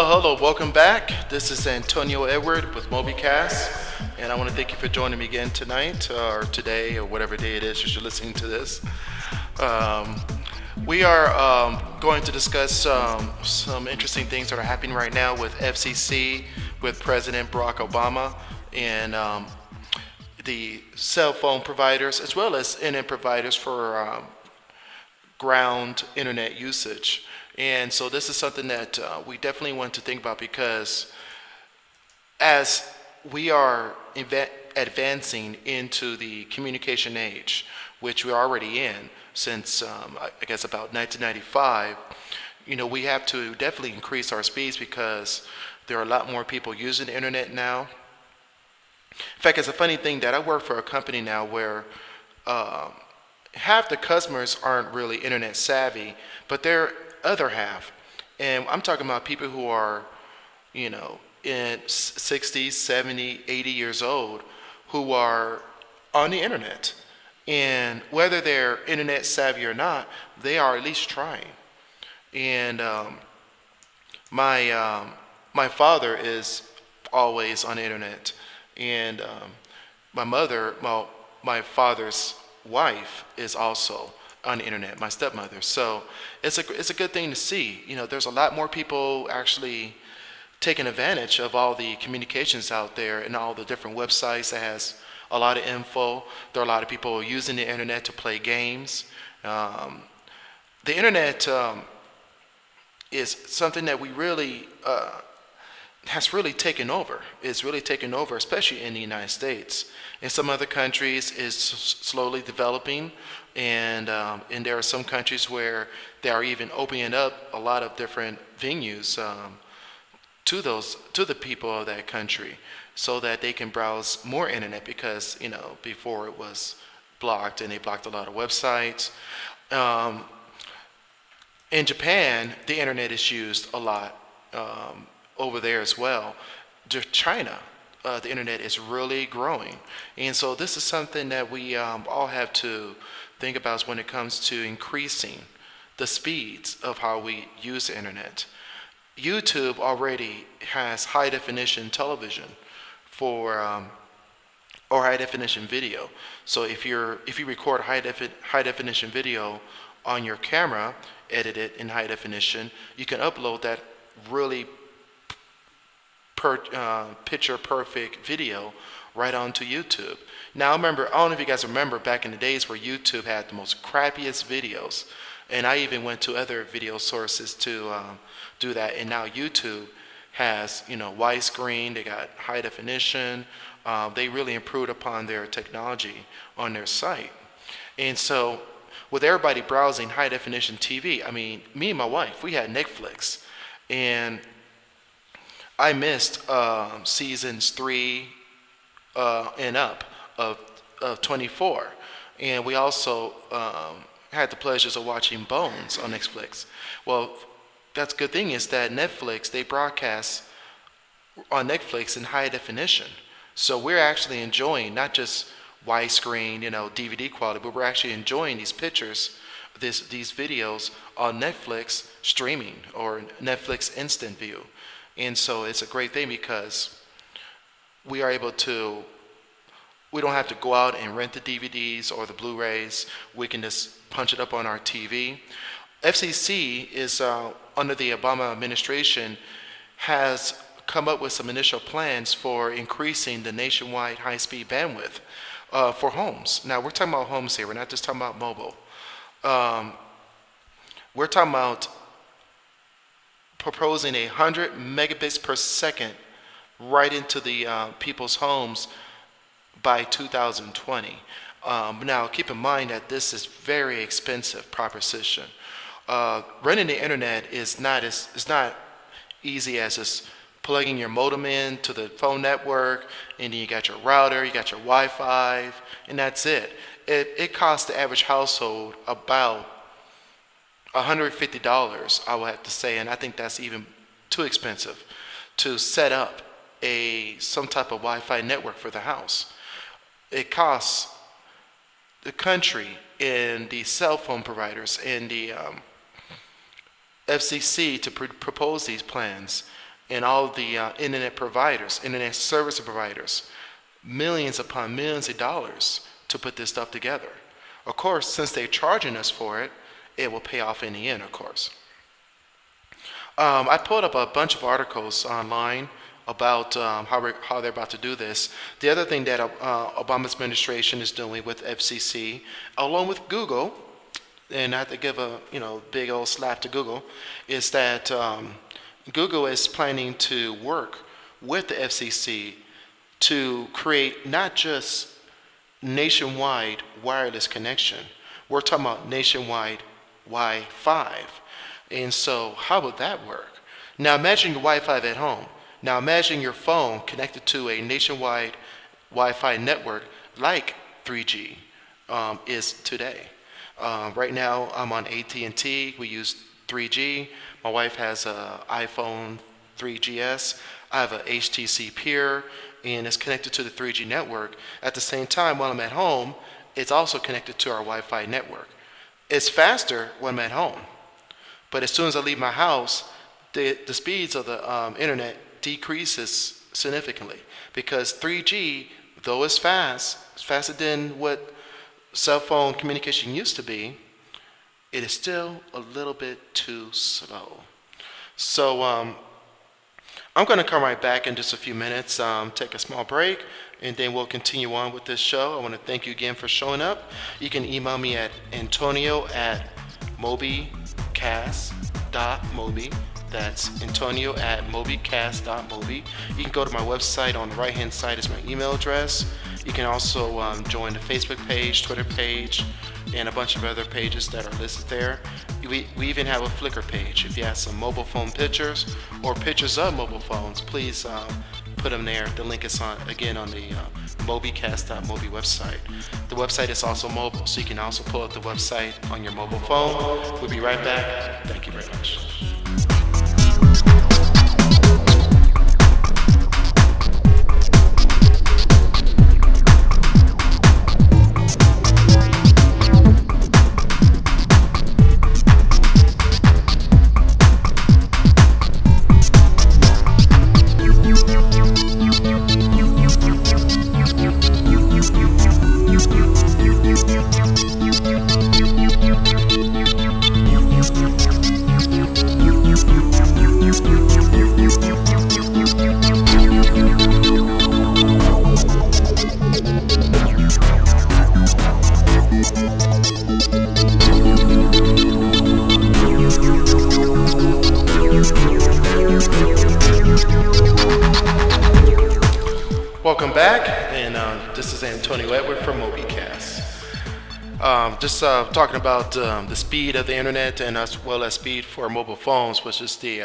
Hello, welcome back. This is Antonio Edward with MobiCast, and I want to thank you for joining me again tonight, or today, or whatever day it is you're listening to this. Um, we are going to discuss some interesting things that are happening right now with FCC, with President Barack Obama, and the cell phone providers, as well as internet providers for ground internet usage. And so this is something that we definitely want to think about because as we are advancing into the communication age, which we're already in since I guess about 1995, we have to definitely increase our speeds because there are a lot more people using the internet now. In fact, it's a funny thing that I work for a company now where half the customers aren't really internet savvy, but they're other half. And I'm talking about people who are, in 60s, 70, 80 years old who are on the internet. And whether they're internet savvy or not, they are at least trying. And my father is always on the internet. And my mother, well, my father's wife is also on the internet, my stepmother. So it's a good thing to see. There's a lot more people actually taking advantage of all the communications out there and all the different websites that has a lot of info. There are a lot of people using the internet to play games. The internet is something that we really has really taken over. It's really taken over, especially in the United States. In some other countries, it's slowly developing, and there are some countries where they are even opening up a lot of different venues to the people of that country, so that they can browse more internet because before it was blocked, and they blocked a lot of websites. In Japan, the internet is used a lot. Over there as well. China, the internet is really growing. And so this is something that we all have to think about when it comes to increasing the speeds of how we use the internet. YouTube already has high definition television for or high definition video. So if you record high definition video on your camera, edit it in high definition, you can upload that really picture perfect video right onto YouTube. Now I don't know if you guys remember back in the days where YouTube had the most crappiest videos, and I even went to other video sources to do that. And now YouTube has widescreen, they got high definition. They really improved upon their technology on their site. And so with everybody browsing high definition TV, I mean, me and my wife, we had Netflix, and I missed seasons 3 and up of 24, and we also had the pleasures of watching Bones on Netflix. Well, that's a good thing is that they broadcast on Netflix in high definition, so we're actually enjoying not just widescreen, DVD quality, but we're actually enjoying these pictures, these videos on Netflix streaming or Netflix Instant View. And so it's a great thing because we don't have to go out and rent the DVDs or the Blu-rays. We can just punch it up on our TV. FCC is, under the Obama administration, has come up with some initial plans for increasing the nationwide high-speed bandwidth for homes. Now, we're talking about homes here. We're not just talking about mobile. We're talking about proposing 100 megabits per second right into the people's homes by 2020. Now, keep in mind that this is very expensive proposition. Running the internet is not easy as just plugging your modem in to the phone network, and then you got your router, you got your Wi-Fi, and that's it. It costs the average household about $150, I would have to say, and I think that's even too expensive to set up some type of Wi-Fi network for the house. It costs the country and the cell phone providers and the FCC to propose these plans and all the internet providers, internet service providers, millions upon millions of dollars to put this stuff together. Of course, since they're charging us for it, it will pay off in the end, of course. I pulled up a bunch of articles online about how they're about to do this. The other thing that Obama's administration is doing with FCC, along with Google, and I have to give a big old slap to Google, is that Google is planning to work with the FCC to create not just nationwide wireless connection. We're talking about nationwide Wi-Fi. And so how would that work? Now imagine your Wi-Fi at home. Now imagine your phone connected to a nationwide Wi-Fi network like 3G is today. Right now I'm on AT&T. We use 3G. My wife has an iPhone 3GS. I have a HTC Peer, and it's connected to the 3G network. At the same time, while I'm at home, it's also connected to our Wi-Fi network. It's faster when I'm at home, but as soon as I leave my house, the speeds of the internet decreases significantly, because 3G, though it's faster than what cell phone communication used to be, it is still a little bit too slow. So I'm going to come right back in just a few minutes, take a small break, and then we'll continue on with this show. I want to thank you again for showing up. You can email me at antonio@mobicast.mobi. That's antonio@mobicast.mobi. You can go to my website. On the right-hand side is my email address. You can also join the Facebook page, Twitter page, and a bunch of other pages that are listed there. We even have a Flickr page. If you have some mobile phone pictures or pictures of mobile phones, please put them there. The link is on the mobicast.mobi website. The website is also mobile, so you can also pull up the website on your mobile phone. We'll be right back. Thank you very much. Welcome back, and this is Antonio Edward from MobiCast. Just talking about the speed of the internet, and as well as speed for mobile phones, which is the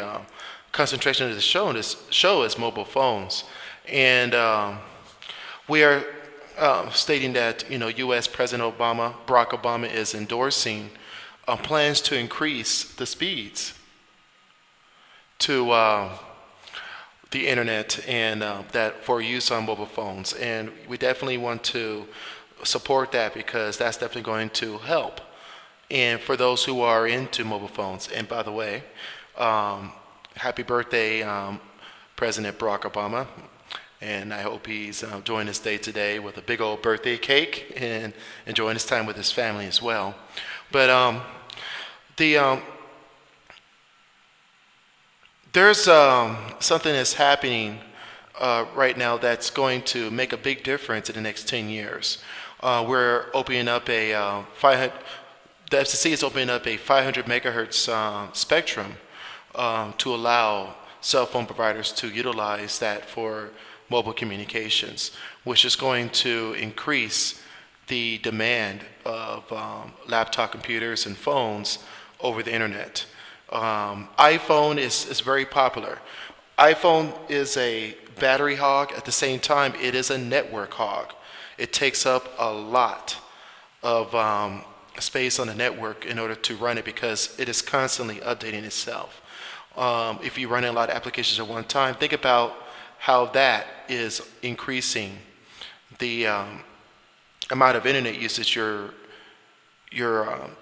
concentration of the show. This show is mobile phones, and we are stating that U.S. President Barack Obama, is endorsing plans to increase the speeds to the internet, and that for use on mobile phones. And we definitely want to support that, because that's definitely going to help. And for those who are into mobile phones, and by the way, happy birthday, President Barack Obama. And I hope he's enjoying his day today with a big old birthday cake and enjoying his time with his family as well. But there's something that's happening right now that's going to make a big difference in the next 10 years. We're opening up the FCC is opening up a 500 megahertz spectrum to allow cell phone providers to utilize that for mobile communications, which is going to increase the demand of laptop computers and phones over the internet. iPhone is very popular. iPhone is a battery hog. At the same time, it is a network hog. It takes up a lot of space on the network in order to run it, because it is constantly updating itself. If you're running a lot of applications at one time, think about how that is increasing the amount of internet usage you're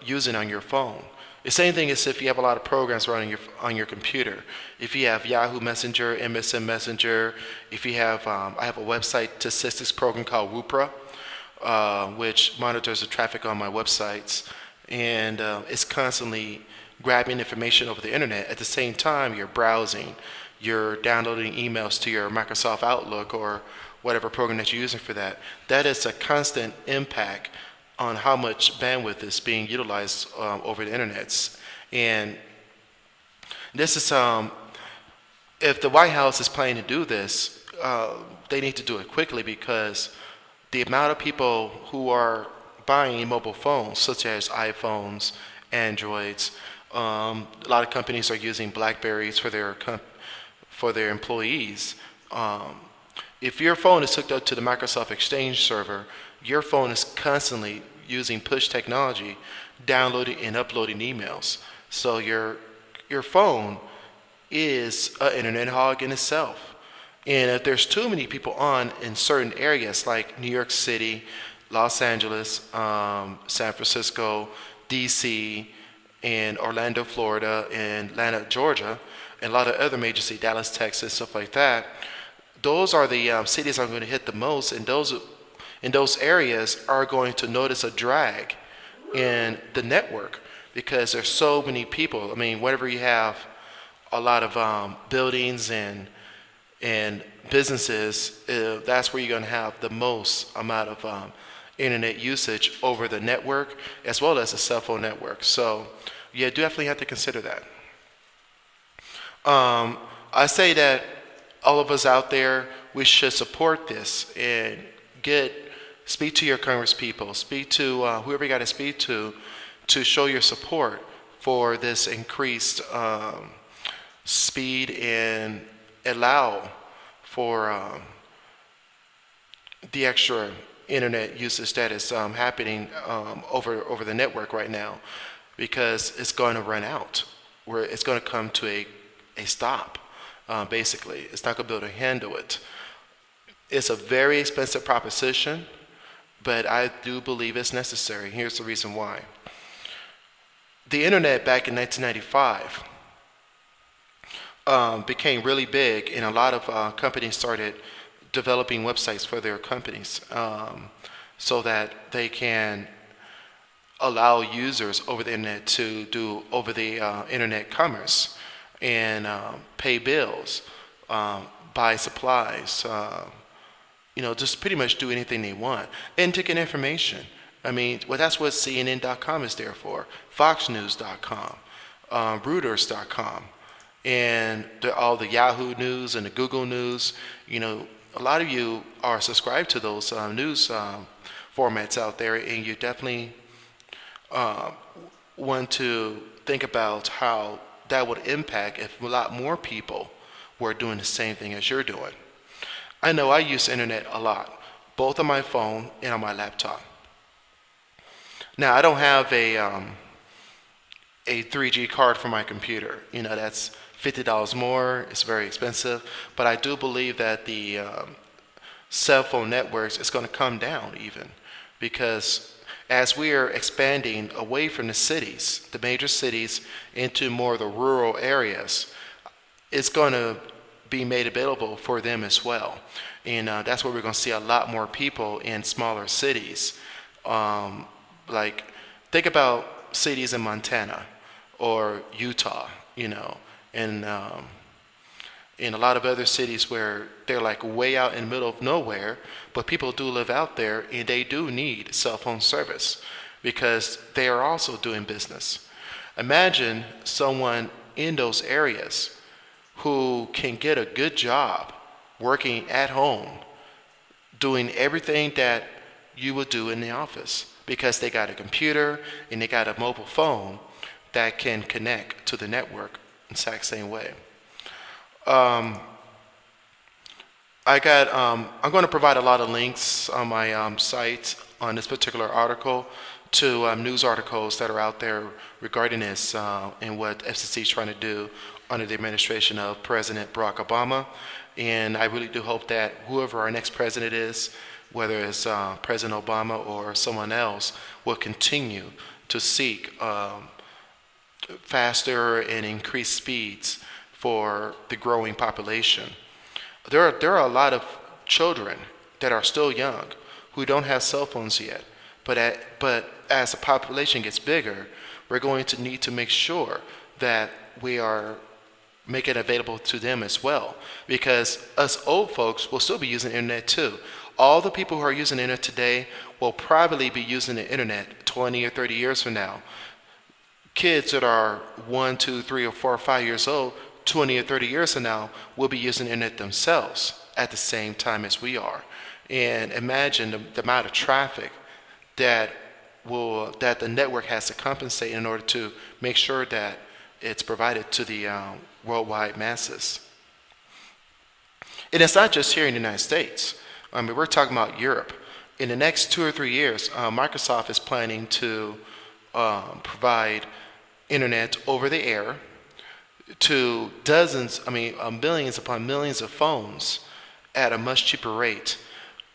using on your phone. The same thing is if you have a lot of programs running on your computer. If you have Yahoo Messenger, MSN Messenger, if you have, I have a website statistics program called Wupra, which monitors the traffic on my websites, and it's constantly grabbing information over the internet. At the same time, you're browsing, you're downloading emails to your Microsoft Outlook or whatever program that you're using for that. That is a constant impact on how much bandwidth is being utilized over the internet. And this is, if the White House is planning to do this, they need to do it quickly, because the amount of people who are buying mobile phones, such as iPhones, Androids, a lot of companies are using BlackBerries for their employees. If your phone is hooked up to the Microsoft Exchange server, your phone is constantly using push technology, downloading and uploading emails. So your phone is an internet hog in itself. And if there's too many people on in certain areas like New York City, Los Angeles, San Francisco, DC, and Orlando, Florida, and Atlanta, Georgia, and a lot of other major cities, Dallas, Texas, stuff like that, those are the cities I'm going to hit the most, and those areas are going to notice a drag in the network because there's so many people. I mean, whenever you have a lot of buildings and businesses, that's where you're going to have the most amount of internet usage over the network as well as the cell phone network. So you definitely have to consider that. I say that all of us out there, we should support this and speak to your congresspeople, speak to whoever you got to speak to show your support for this increased speed and allow for the extra internet usage that is happening over the network right now, because it's going to run out, where it's going to come to a stop. Basically, it's not going to be able to handle it. It's a very expensive proposition, but I do believe it's necessary. Here's the reason why. The internet back in 1995 became really big, and a lot of companies started developing websites for their companies so that they can allow users over the internet to do over the internet commerce and pay bills, buy supplies, just pretty much do anything they want and to get information. I mean, well, that's what CNN.com is there for, FoxNews.com, Reuters.com, and all the Yahoo News and the Google News. A lot of you are subscribed to those news formats out there, and you definitely want to think about how that would impact if a lot more people were doing the same thing as you're doing. I know I use the internet a lot, both on my phone and on my laptop. Now, I don't have a 3G card for my computer. That's $50 more. It's very expensive. But I do believe that the cell phone networks is going to come down even, because as we are expanding away from the cities, the major cities, into more of the rural areas, it's going to be made available for them as well. And that's where we're going to see a lot more people in smaller cities. Like, think about cities in Montana or Utah, and a lot of other cities where they're like way out in the middle of nowhere, but people do live out there and they do need cell phone service because they are also doing business. Imagine someone in those areas who can get a good job working at home, doing everything that you would do in the office because they got a computer and they got a mobile phone that can connect to the network in the exact same way. I'm going to provide a lot of links on my site on this particular article to news articles that are out there regarding this and what FCC is trying to do under the administration of President Barack Obama. And I really do hope that whoever our next president is, whether it's President Obama or someone else, will continue to seek faster and increased speeds for the growing population. There are a lot of children that are still young who don't have cell phones yet. But as the population gets bigger, we're going to need to make sure that we are make it available to them as well. Because us old folks will still be using the internet too. All the people who are using the internet today will probably be using the internet 20 or 30 years from now. Kids that are 1, 2, 3, or 4, or 5 years old, 20 or 30 years from now, will be using the internet themselves at the same time as we are. And imagine the amount of traffic that the network has to compensate in order to make sure that it's provided to the worldwide masses. And it's not just here in the United States. I mean, we're talking about Europe. In the next 2 or 3 years, Microsoft is planning to provide internet over the air to millions upon millions of phones at a much cheaper rate.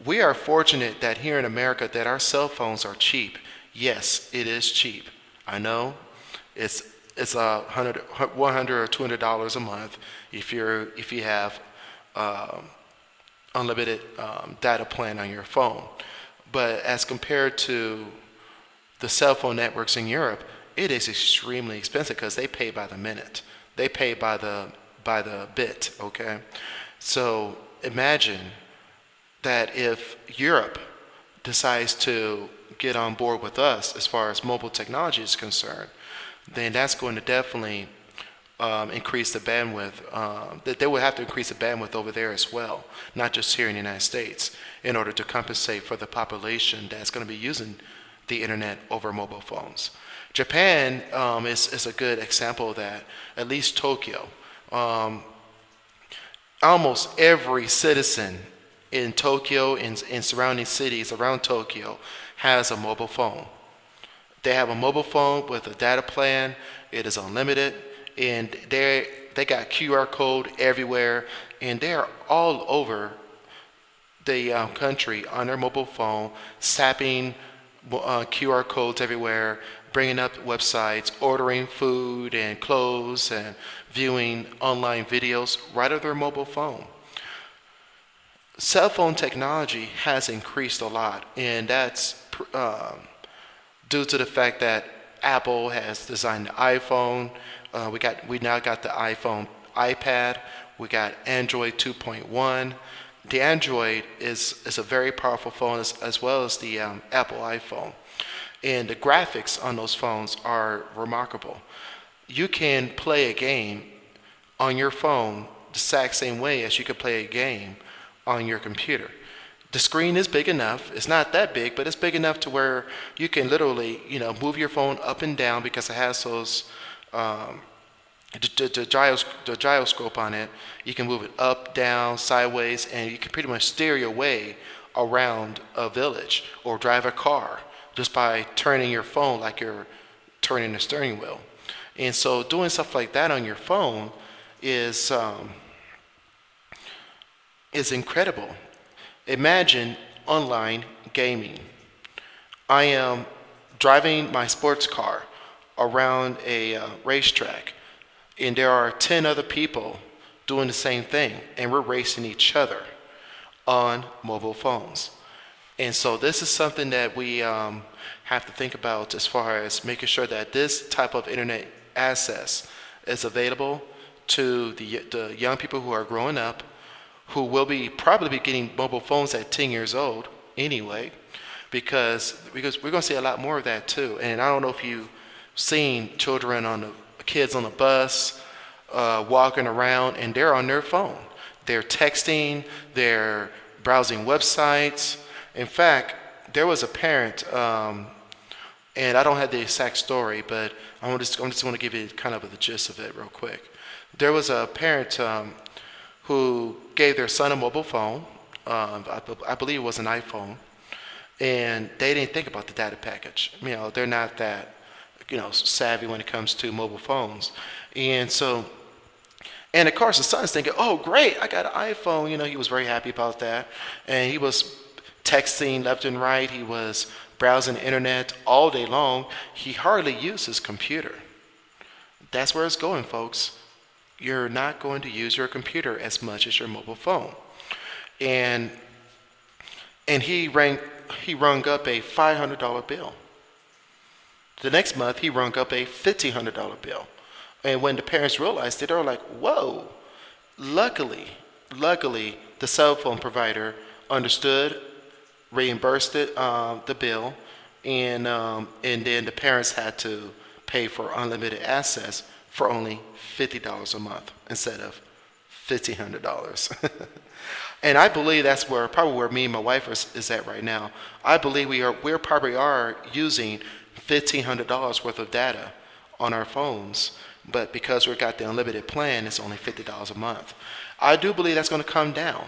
We are fortunate that here in America that our cell phones are cheap. Yes, it is cheap. I know it's $100 or $200 a month if you have unlimited data plan on your phone. But as compared to the cell phone networks in Europe, it is extremely expensive because they pay by the minute. They pay by the bit, okay? So imagine that if Europe decides to get on board with us as far as mobile technology is concerned, then that's going to definitely increase the bandwidth. That they would have to increase the bandwidth over there as well, not just here in the United States, in order to compensate for the population that's going to be using the internet over mobile phones. Japan is a good example of that. At least Tokyo. Almost every citizen in Tokyo and surrounding cities around Tokyo has a mobile phone. They have a mobile phone with a data plan. It is unlimited, and they got QR code everywhere, and they are all over the country on their mobile phone, sapping QR codes everywhere, bringing up websites, ordering food and clothes, and viewing online videos right on their mobile phone. Cell phone technology has increased a lot, and that's due to the fact that Apple has designed the iPhone. We now got the iPhone iPad. We got Android 2.1. The Android is a very powerful phone as well as the Apple iPhone. And the graphics on those phones are remarkable. You can play a game on your phone the exact same way as you could play a game on your computer. The screen is big enough. It's not that big, but it's big enough to where you can literally, move your phone up and down because it has those the gyroscope on it. You can move it up, down, sideways, and you can pretty much steer your way around a village or drive a car just by turning your phone like you're turning the steering wheel. And so doing stuff like that on your phone is incredible. Imagine online gaming. I am driving my sports car around a racetrack, and there are 10 other people doing the same thing, and we're racing each other on mobile phones. And so this is something that we have to think about as far as making sure that this type of internet access is available to the young people who are growing up, who will probably be getting mobile phones at 10 years old anyway, because we're going to see a lot more of that too. And I don't know if you've seen kids on the bus walking around, and they're on their phone. They're texting, they're browsing websites. In fact, there was a parent, and I don't have the exact story, but I'm just going to give you kind of the gist of it real quick. There was a parent who gave their son a mobile phone. I believe it was an iPhone, and they didn't think about the data package. They're not that savvy when it comes to mobile phones, and of course the son's thinking, "Oh, great! I got an iPhone." He was very happy about that, and he was texting left and right. He was browsing the internet all day long. He hardly used his computer. That's where it's going, folks. You're not going to use your computer as much as your mobile phone. And and he rung up a $500 bill. The next month he rung up a $1,500 bill. And when the parents realized it, they were like, "Whoa!" Luckily, the cell phone provider understood, reimbursed the bill, and then the parents had to pay for unlimited access for only $50 a month instead of $1,500. And I believe that's probably where me and my wife is at right now. I believe we probably are using $1,500 worth of data on our phones, but because we got the unlimited plan, it's only $50 a month. I do believe that's going to come down.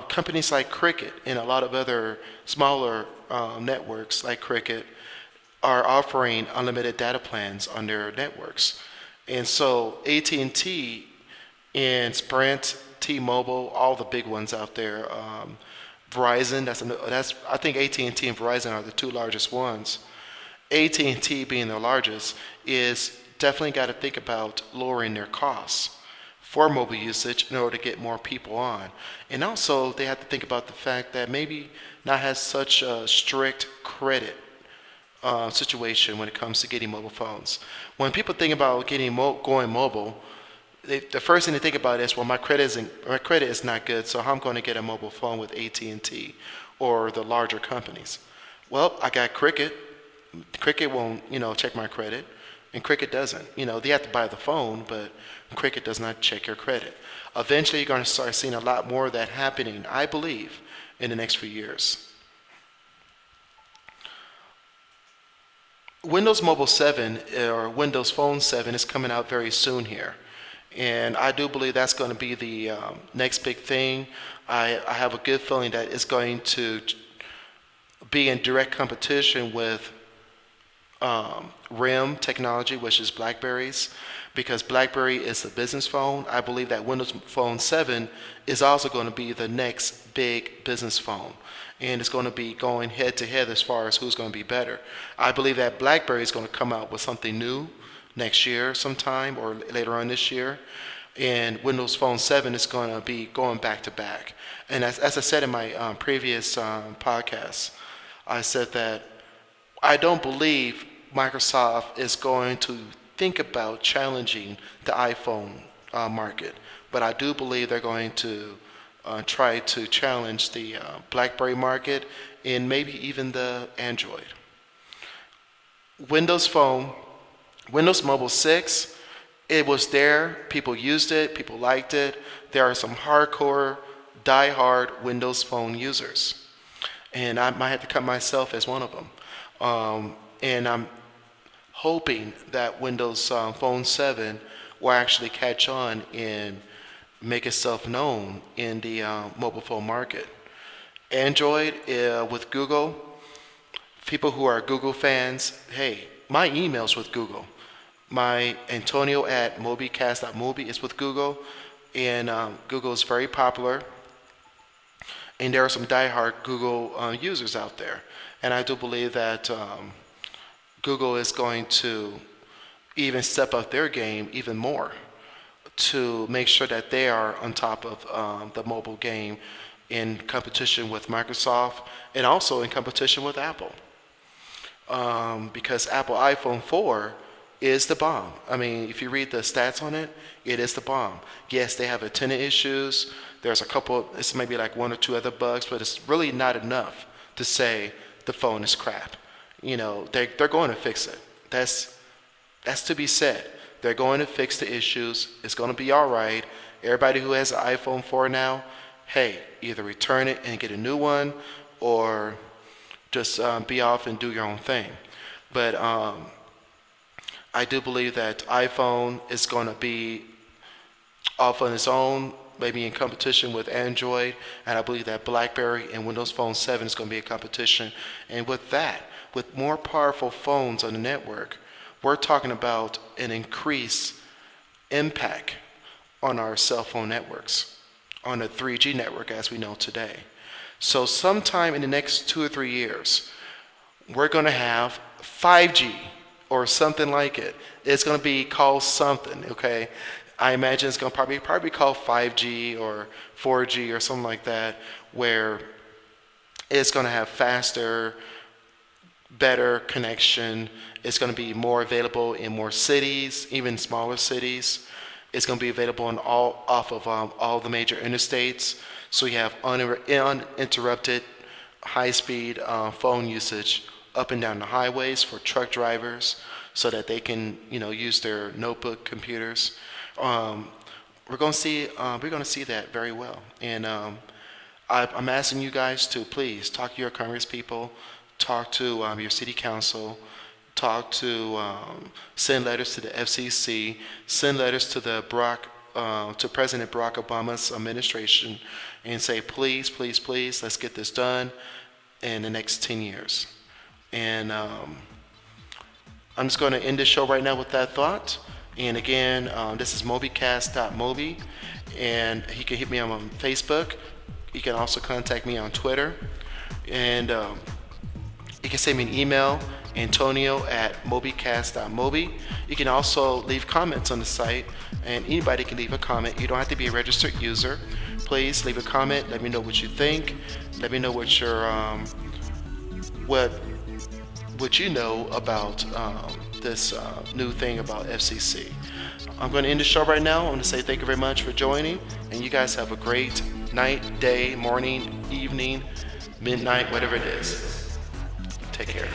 Companies like Cricket and a lot of other smaller networks like Cricket are offering unlimited data plans on their networks. And so AT&T and Sprint, T-Mobile, all the big ones out there, Verizon, that's I think AT&T and Verizon are the two largest ones. AT&T being the largest is definitely got to think about lowering their costs for mobile usage in order to get more people on. And also they have to think about the fact that maybe not have such a strict credit situation when it comes to getting mobile phones. When people think about going mobile, the first thing they think about is, well, my credit is not good, so how I'm going to get a mobile phone with AT&T or the larger companies. Well, I got Cricket. Cricket won't, check my credit, and Cricket doesn't. They have to buy the phone, but Cricket does not check your credit. Eventually, you're going to start seeing a lot more of that happening, I believe, in the next few years. Windows Mobile 7 or Windows Phone 7 is coming out very soon here. And I do believe that's going to be the next big thing. I have a good feeling that it's going to be in direct competition with RIM technology, which is BlackBerry's, because BlackBerry is the business phone. I believe that Windows Phone 7 is also going to be the next big business phone. And it's going to be going head to head as far as who's going to be better. I believe that BlackBerry is going to come out with something new next year sometime or later on this year. And Windows Phone 7 is going to be going back to back. And as I said in my previous podcast, I said that I don't believe Microsoft is going to think about challenging the iPhone market. But I do believe they're going to try to challenge the BlackBerry market and maybe even the Android. Windows Mobile 6, it was there. People used it. People liked it. There are some hardcore, die-hard Windows Phone users. And I might have to cut myself as one of them. And I'm hoping that Windows Phone 7 will actually catch on and make itself known in the mobile phone market. Android with Google, people who are Google fans, hey, my email's with Google. My Antonio at mobicast.mobi is with Google, and Google is very popular. And there are some diehard Google users out there. And I do believe that Google is going to even step up their game even more to make sure that they are on top of the mobile game in competition with Microsoft and also in competition with Apple. Because Apple iPhone 4 is the bomb. I mean, if you read the stats on it, it is the bomb. Yes, they have a ton of issues. There's a couple, it's maybe like one or two other bugs, but it's really not enough to say the phone is crap. They're going to fix it. That's to be said. They're going to fix the issues. It's going to be all right. Everybody who has an iPhone 4 now, hey, either return it and get a new one or just be off and do your own thing. But I do believe that iPhone is going to be off on its own, maybe in competition with Android, and I believe that BlackBerry and Windows Phone 7 is going to be a competition. And with that, with more powerful phones on the network, we're talking about an increased impact on our cell phone networks, on the 3G network as we know today. So sometime in the next 2 or 3 years, we're going to have 5G or something like it. It's going to be called something, okay? I imagine it's going to probably called 5G or 4G or something like that, where it's going to have faster, better connection. It's going to be more available in more cities, even smaller cities. It's going to be available on off of all the major interstates. So you have uninterrupted high-speed phone usage up and down the highways for truck drivers, so that they can, use their notebook computers. We're going to see that very well, and I'm asking you guys to please talk to your Congress people, talk to your city council, send letters to the FCC, send letters to to President Barack Obama's administration, and say, please, please, please, let's get this done in the next 10 years. And I'm just going to end the show right now with that thought. And again, this is mobicast.mobi, and he can hit me on Facebook. You can also contact me on Twitter, and you can send me an email, Antonio@mobicast.mobi. You can also leave comments on the site, and anybody can leave a comment. You don't have to be a registered user. Please leave a comment. Let me know what you think. Let me know what your what you know about this new thing about FCC. I'm going to end the show right now. I want to say thank you very much for joining, and you guys have a great night, day, morning, evening, midnight, whatever it is. Take care.